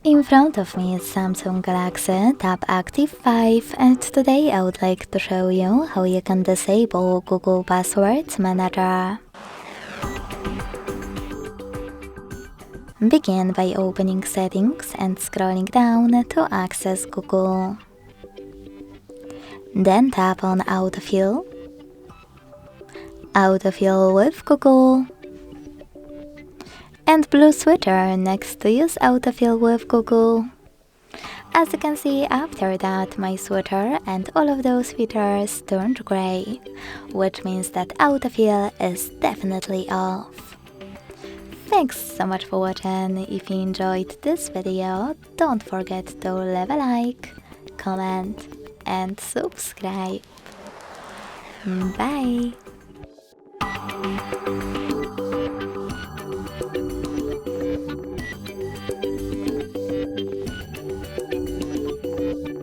In front of me is Samsung Galaxy Tab Active 5, and today I would like to show you how you can disable Google Passwords Manager. Begin by opening Settings and scrolling down to access Google. Then tap on Autofill, Autofill with Google, and blue switcher next to Use Autofill with Google. As you can see, after that my switcher and all of those features turned grey, which means that autofill is definitely off. Thanks so much for watching. If you enjoyed this video, don't forget to leave a like, comment and subscribe. Bye!